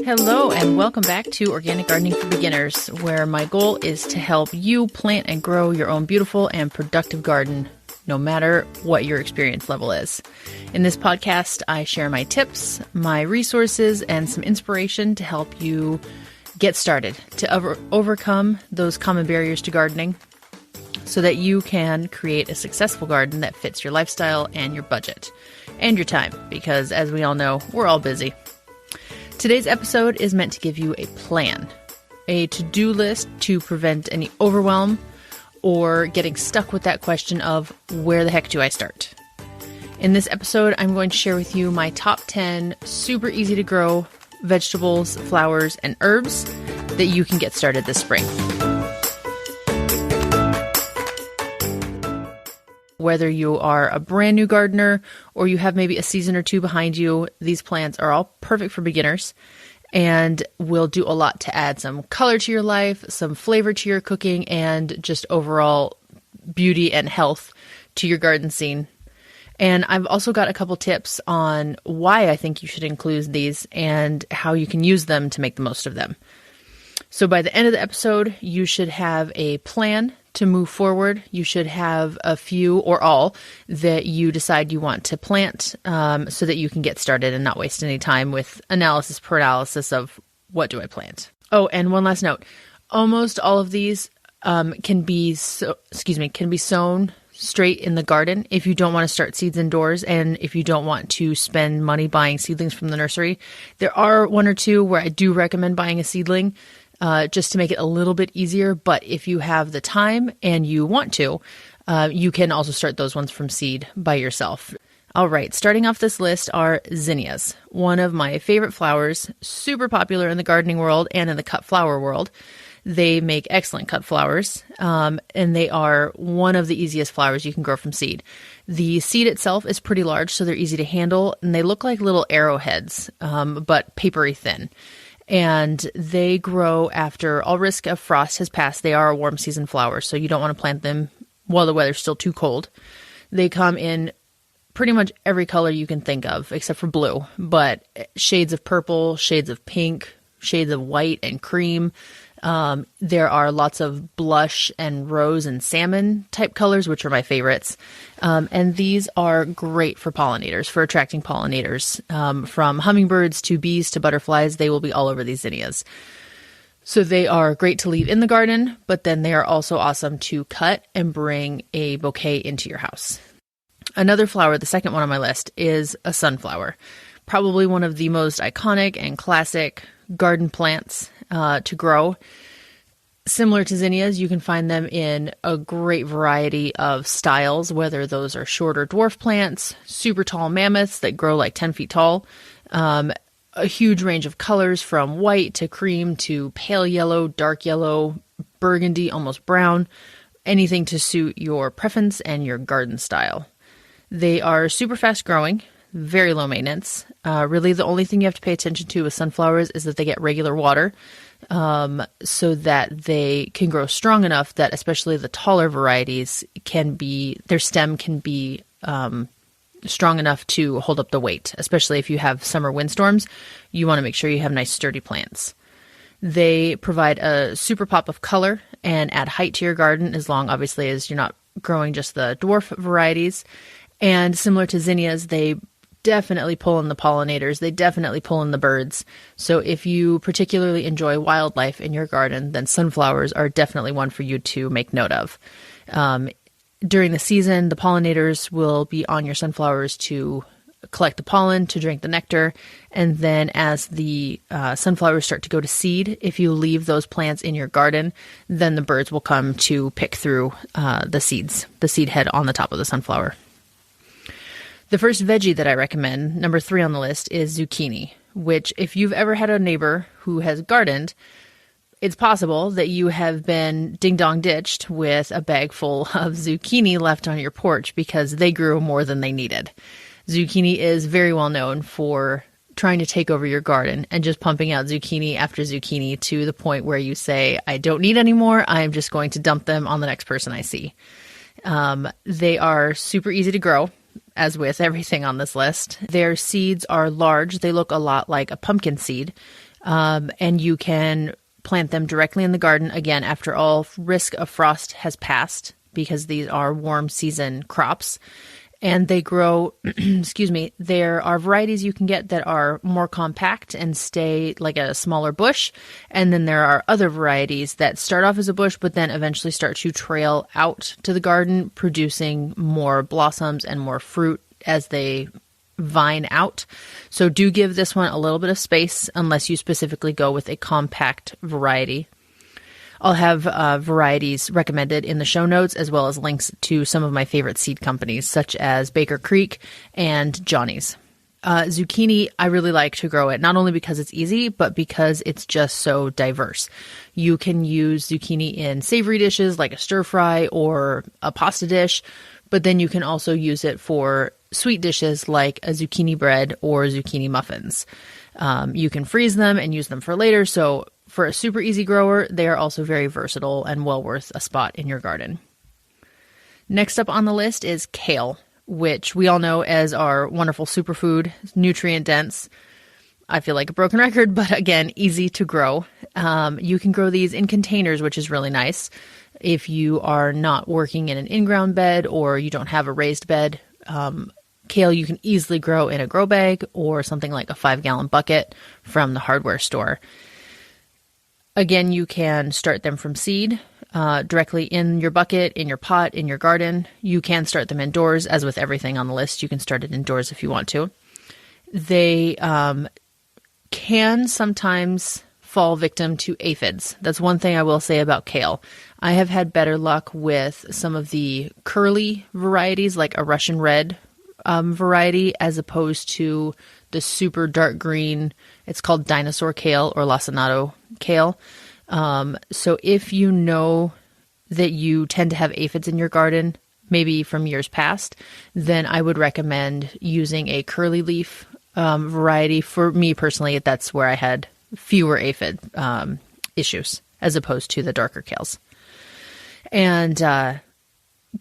Hello and welcome back to Organic Gardening for Beginners, where my goal is to help you plant and grow your own beautiful and productive garden, no matter what your experience level is. In this podcast, I share my tips, my resources, and some inspiration to help you get started, to overcome those common barriers to gardening so that you can create a successful garden that fits your lifestyle and your budget and your time, because as we all know, we're all busy. Today's episode is meant to give you a plan, a to-do list to prevent any overwhelm or getting stuck with that question of where the heck do I start? In this episode, I'm going to share with you my top 10 super easy to grow vegetables, flowers, and herbs that you can get started this spring. Whether you are a brand new gardener or you have maybe a season or two behind you, these plants are all perfect for beginners and will do a lot to add some color to your life, some flavor to your cooking, and just overall beauty and health to your garden scene. And I've also got a couple tips on why I think you should include these and how you can use them to make the most of them. So by the end of the episode, you should have a plan to move forward. You should have a few or all that you decide you want to plant so that you can get started and not waste any time with analysis paralysis of what do I plant. Oh, and one last note. Almost all of these can be sown straight in the garden if you don't want to start seeds indoors and if you don't want to spend money buying seedlings from the nursery. There are one or two where I do recommend buying a seedling just to make it a little bit easier. But if you have the time and you want to, you can also start those ones from seed by yourself. All right, starting off this list are zinnias, one of my favorite flowers, super popular in the gardening world and in the cut flower world. They make excellent cut flowers, and they are one of the easiest flowers you can grow from seed. The seed itself is pretty large, so they're easy to handle, and they look like little arrowheads, but papery thin. And they grow after all risk of frost has passed. They are a warm season flower, so you don't want to plant them while the weather's still too cold. They come in pretty much every color you can think of, except for blue, but shades of purple, shades of pink, shades of white and cream. There are lots of blush and rose and salmon type colors, which are my favorites. And these are great for pollinators, for attracting pollinators. From hummingbirds to bees to butterflies, they will be all over these zinnias. So they are great to leave in the garden, but then they are also awesome to cut and bring a bouquet into your house. Another flower, the second one on my list, is a sunflower. Probably one of the most iconic and classic garden plants to grow. Similar to zinnias, you can find them in a great variety of styles, whether those are shorter dwarf plants, super tall mammoths that grow like 10 feet tall, a huge range of colors from white to cream to pale yellow, dark yellow, burgundy, almost brown, anything to suit your preference and your garden style. They are super fast growing, very low maintenance. Really, the only thing you have to pay attention to with sunflowers is that they get regular water so that they can grow strong enough that especially the taller varieties their stem can be strong enough to hold up the weight. Especially if you have summer windstorms, you want to make sure you have nice sturdy plants. They provide a super pop of color and add height to your garden as long, obviously, as you're not growing just the dwarf varieties. And similar to zinnias, they definitely pull in the pollinators. They definitely pull in the birds. So if you particularly enjoy wildlife in your garden, then sunflowers are definitely one for you to make note of. During the season, the pollinators will be on your sunflowers to collect the pollen, to drink the nectar. And then as the sunflowers start to go to seed, if you leave those plants in your garden, then the birds will come to pick through the seeds, the seed head on the top of the sunflower. The first veggie that I recommend, number 3 on the list, is zucchini, which if you've ever had a neighbor who has gardened, it's possible that you have been ding-dong ditched with a bag full of zucchini left on your porch because they grew more than they needed. Zucchini is very well known for trying to take over your garden and just pumping out zucchini after zucchini to the point where you say, I don't need any more. I'm just going to dump them on the next person I see. They are super easy to grow. As with everything on this list. Their seeds are large. They look a lot like a pumpkin seed, And you can plant them directly in the garden, again, after all risk of frost has passed, because these are warm season crops. And they grow, excuse me, there are varieties you can get that are more compact and stay like a smaller bush. And then there are other varieties that start off as a bush, but then eventually start to trail out to the garden, producing more blossoms and more fruit as they vine out. So do give this one a little bit of space unless you specifically go with a compact variety. I'll have varieties recommended in the show notes, as well as links to some of my favorite seed companies, such as Baker Creek and Johnny's. Zucchini, I really like to grow it, not only because it's easy, but because it's just so diverse. You can use zucchini in savory dishes like a stir fry or a pasta dish, but then you can also use it for sweet dishes like a zucchini bread or zucchini muffins. You can freeze them and use them for later, so for a super easy grower, they are also very versatile and well worth a spot in your garden. Next up on the list is kale, which we all know as our wonderful superfood, nutrient dense. I feel like a broken record, but again, easy to grow. You can grow these in containers, which is really nice. If you are not working in an in-ground bed or you don't have a raised bed, kale you can easily grow in a grow bag or something like a 5-gallon bucket from the hardware store. Again, you can start them from seed, directly in your bucket, in your pot, in your garden. You can start them indoors, as with everything on the list. You can start it indoors if you want to. They can sometimes fall victim to aphids. That's one thing I will say about kale. I have had better luck with some of the curly varieties, like a Russian red variety, as opposed to the super dark green. It's called dinosaur kale or lacinato kale. So if you know that you tend to have aphids in your garden, maybe from years past, then I would recommend using a curly leaf variety. For me personally, that's where I had fewer aphid issues as opposed to the darker kales. And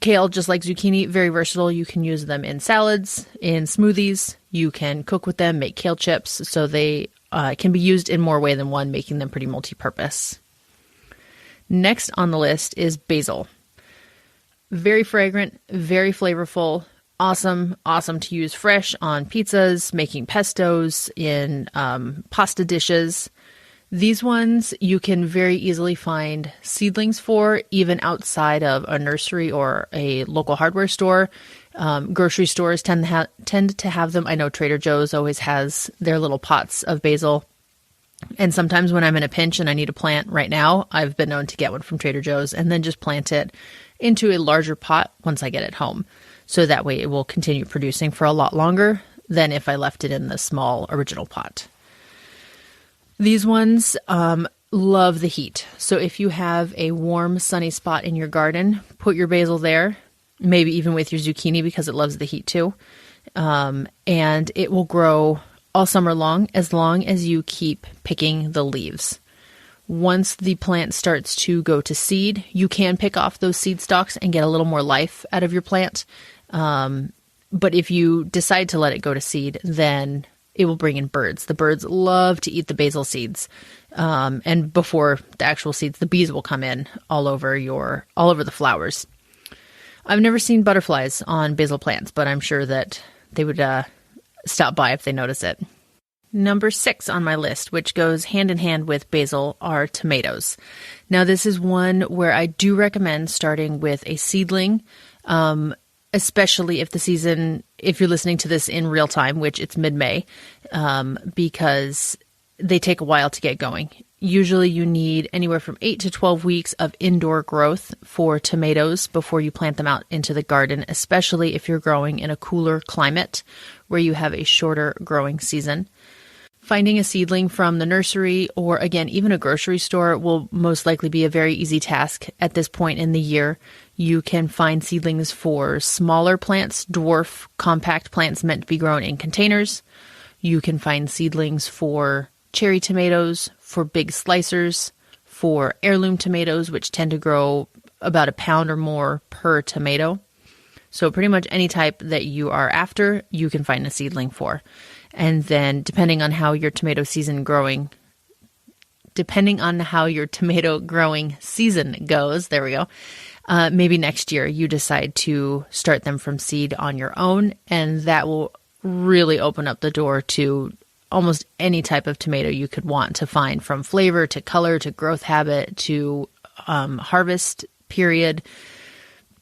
kale, just like zucchini, very versatile. You can use them in salads, in smoothies. You can cook with them, make kale chips. So they can be used in more way than one, making them pretty multi-purpose. Next on the list is basil. Very fragrant, very flavorful, awesome to use fresh on pizzas, making pestos, in pasta dishes. These ones you can very easily find seedlings for, even outside of a nursery or a local hardware store. Grocery stores tend to have them. I know Trader Joe's always has their little pots of basil. And sometimes when I'm in a pinch and I need a plant right now, I've been known to get one from Trader Joe's and then just plant it into a larger pot once I get it home. So that way it will continue producing for a lot longer than if I left it in the small original pot. These ones love the heat. So if you have a warm, sunny spot in your garden, put your basil there, maybe even with your zucchini because it loves the heat too. And it will grow all summer long as you keep picking the leaves. Once the plant starts to go to seed, you can pick off those seed stalks and get a little more life out of your plant. But if you decide to let it go to seed, then it will bring in birds. The birds love to eat the basil seeds. And before the actual seeds, the bees will come in all over the flowers. I've never seen butterflies on basil plants, but I'm sure that they would stop by if they notice it. Number 6 on my list, which goes hand in hand with basil, are tomatoes. Now, this is one where I do recommend starting with a seedling, especially if you're listening to this in real time, which it's mid-May, because they take a while to get going. Usually you need anywhere from 8 to 12 weeks of indoor growth for tomatoes before you plant them out into the garden, especially if you're growing in a cooler climate where you have a shorter growing season. Finding a seedling from the nursery or, again, even a grocery store will most likely be a very easy task at this point in the year. You can find seedlings for smaller plants, dwarf, compact plants meant to be grown in containers. You can find seedlings for cherry tomatoes, for big slicers, for heirloom tomatoes, which tend to grow about a pound or more per tomato. So pretty much any type that you are after, you can find a seedling for. And then depending on how your tomato season growing depending on how your tomato growing season goes, there we go, maybe next year you decide to start them from seed on your own, and that will really open up the door to almost any type of tomato you could want to find, from flavor to color to growth habit to harvest period.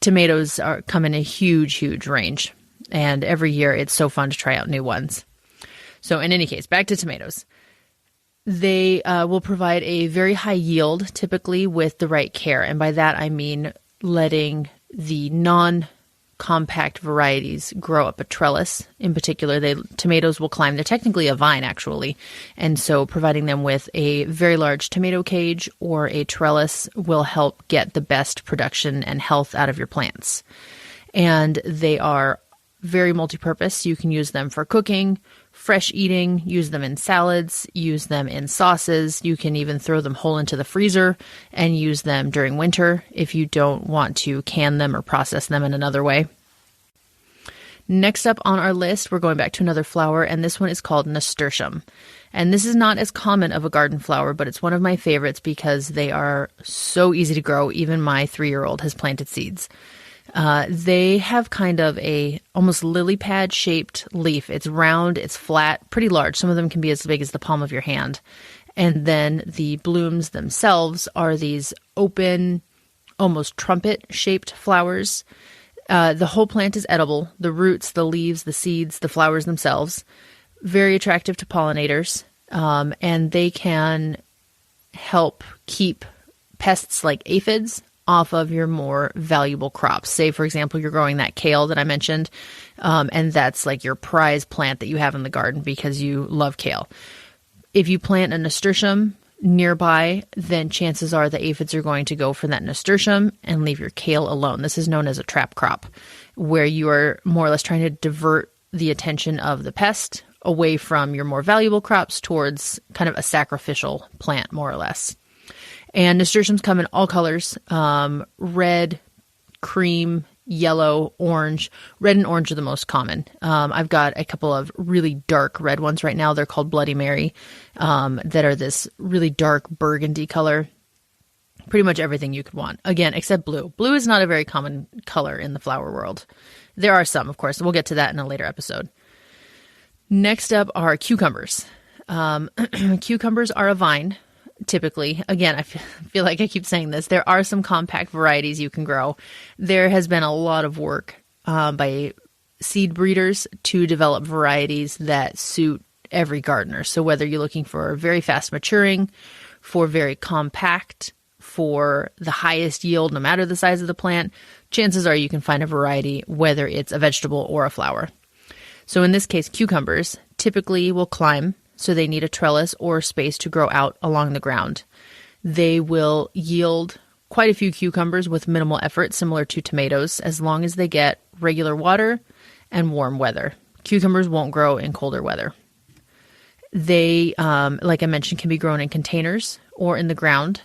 Tomatoes come in a huge range, and every year it's so fun to try out new ones. So in any case, back to tomatoes. They will provide a very high yield, typically with the right care. And by that, I mean letting the non-compact varieties grow up a trellis. In particular, tomatoes will climb. They're technically a vine, actually. And so providing them with a very large tomato cage or a trellis will help get the best production and health out of your plants. And they are very multi-purpose. You can use them for cooking, fresh eating, use them in salads, use them in sauces. You can even throw them whole into the freezer and use them during winter if you don't want to can them or process them in another way. Next up on our list, we're going back to another flower, and this one is called nasturtium. And this is not as common of a garden flower, but it's one of my favorites because they are so easy to grow. Even my 3-year-old has planted seeds. They have kind of a almost lily pad shaped leaf. It's round, it's flat, pretty large. Some of them can be as big as the palm of your hand. And then the blooms themselves are these open, almost trumpet shaped flowers. The whole plant is edible. The roots, the leaves, the seeds, the flowers themselves, very attractive to pollinators. And they can help keep pests like aphids off of your more valuable crops. Say, for example, you're growing that kale that I mentioned, and that's like your prize plant that you have in the garden because you love kale. If you plant a nasturtium nearby, then chances are the aphids are going to go for that nasturtium and leave your kale alone. This is known as a trap crop, where you are more or less trying to divert the attention of the pest away from your more valuable crops towards kind of a sacrificial plant, more or less. And nasturtiums come in all colors, red, cream, yellow, orange. Red and orange are the most common. I've got a couple of really dark red ones right now. They're called Bloody Mary, that are this really dark burgundy color. Pretty much everything you could want. Again, except blue. Blue is not a very common color in the flower world. There are some, of course. We'll get to that in a later episode. Next up are cucumbers. Cucumbers are a vine. Typically, again, I feel like I keep saying this, there are some compact varieties you can grow. There has been a lot of work by seed breeders to develop varieties that suit every gardener. So whether you're looking for very fast maturing, for very compact, for the highest yield, no matter the size of the plant, chances are you can find a variety, whether it's a vegetable or a flower. So in this case, cucumbers typically will climb. So they need a trellis or space to grow out along the ground. They will yield quite a few cucumbers with minimal effort, similar to tomatoes, as long as they get regular water and warm weather. Cucumbers won't grow in colder weather. They, like I mentioned, can be grown in containers or in the ground.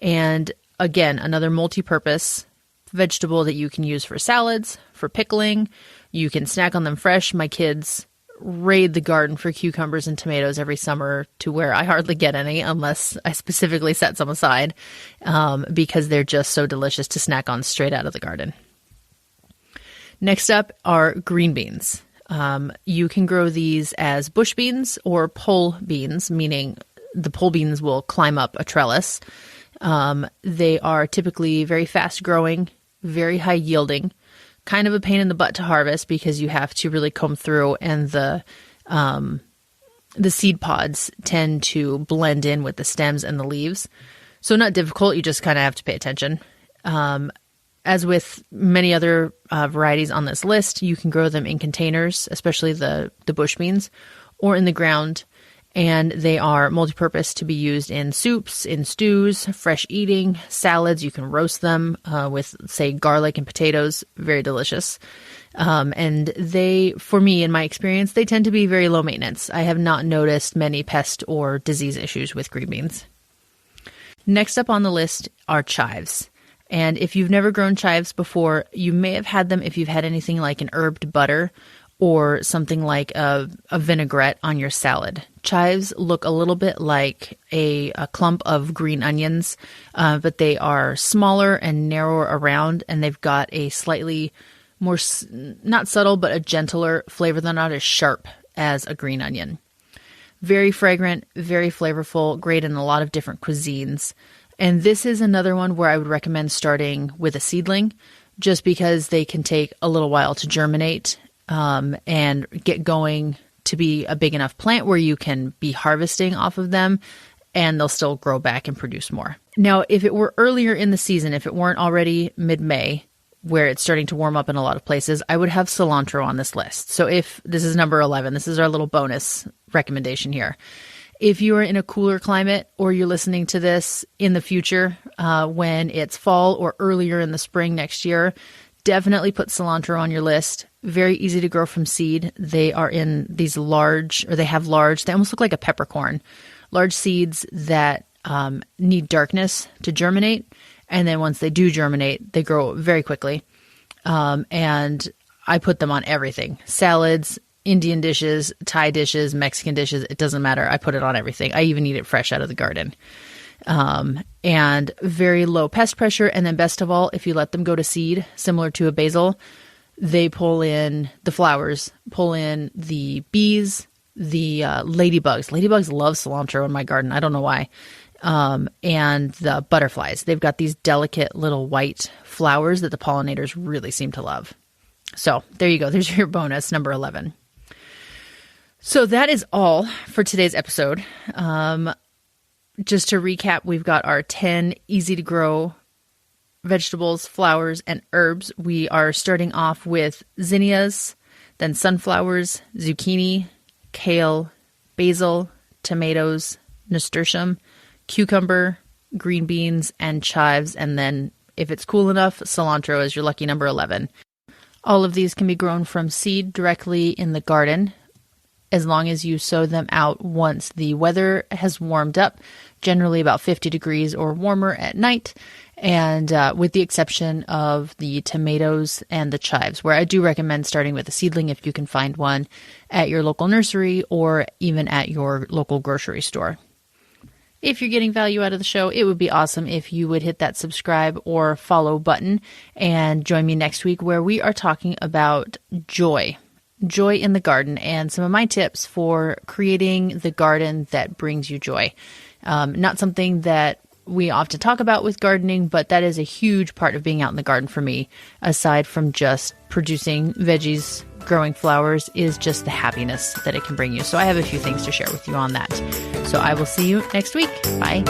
And again, another multi-purpose vegetable that you can use for salads, for pickling. You can snack on them fresh. My kids raid the garden for cucumbers and tomatoes every summer to where I hardly get any unless I specifically set some aside, because they're just so delicious to snack on straight out of the garden. Next up are green beans. You can grow these as bush beans or pole beans, meaning the pole beans will climb up a trellis. They are typically very fast growing, very high yielding, kind of a pain in the butt to harvest because you have to really comb through, and the seed pods tend to blend in with the stems and the leaves. So not difficult, you just kind of have to pay attention. As with many other varieties on this list, you can grow them in containers, especially the bush beans, or in the ground. And they are multi-purpose to be used in soups, in stews, fresh eating, salads. You can roast them with, say, garlic and potatoes. Very delicious. And they, for me, in my experience, they tend to be very low maintenance. I have not noticed many pest or disease issues with green beans. Next up on the list are chives. And if you've never grown chives before, you may have had them if you've had anything like an herbed butter or something like a vinaigrette on your salad. Chives look a little bit like a clump of green onions, but they are smaller and narrower around, and they've got a slightly more, not subtle, but a gentler flavor. They're not as sharp as a green onion. Very fragrant, very flavorful, great in a lot of different cuisines. And this is another one where I would recommend starting with a seedling, just because they can take a little while to germinate and get going to be a big enough plant where you can be harvesting off of them, and they'll still grow back and produce more. Now, if it were earlier in the season, if it weren't already mid-May, where it's starting to warm up in a lot of places, I would have cilantro on this list. So if this is number 11, this is our little bonus recommendation here. If you are in a cooler climate, or you're listening to this in the future when it's fall or earlier in the spring next year, definitely put cilantro on your list. Very easy to grow from seed. They are in these they almost look like a peppercorn, large seeds that need darkness to germinate. And then once they do germinate, they grow very quickly. And I put them on everything. Salads, Indian dishes, Thai dishes, Mexican dishes. It doesn't matter. I put it on everything. I even eat it fresh out of the garden. And very low pest pressure. And then best of all, if you let them go to seed, similar to a basil, they pull in the flowers, pull in the bees, the ladybugs. Ladybugs love cilantro in my garden. I don't know why. And the butterflies. They've got these delicate little white flowers that the pollinators really seem to love. So there you go. There's your bonus, number 11. So that is all for today's episode. Just to recap, we've got our 10 easy to grow vegetables, flowers, and herbs. We are starting off with zinnias, then sunflowers, zucchini, kale, basil, tomatoes, nasturtium, cucumber, green beans, and chives. And then if it's cool enough, cilantro is your lucky number 11. All of these can be grown from seed directly in the garden, as long as you sow them out once the weather has warmed up, generally about 50 degrees or warmer at night, and with the exception of the tomatoes and the chives, where I do recommend starting with a seedling if you can find one at your local nursery or even at your local grocery store. If you're getting value out of the show, it would be awesome if you would hit that subscribe or follow button and join me next week, where we are talking about joy in the garden and some of my tips for creating the garden that brings you joy. Not something that we often talk about with gardening, but that is a huge part of being out in the garden for me, aside from just producing veggies, growing flowers, is just the happiness that it can bring you. So I have a few things to share with you on that. So I will see you next week. Bye.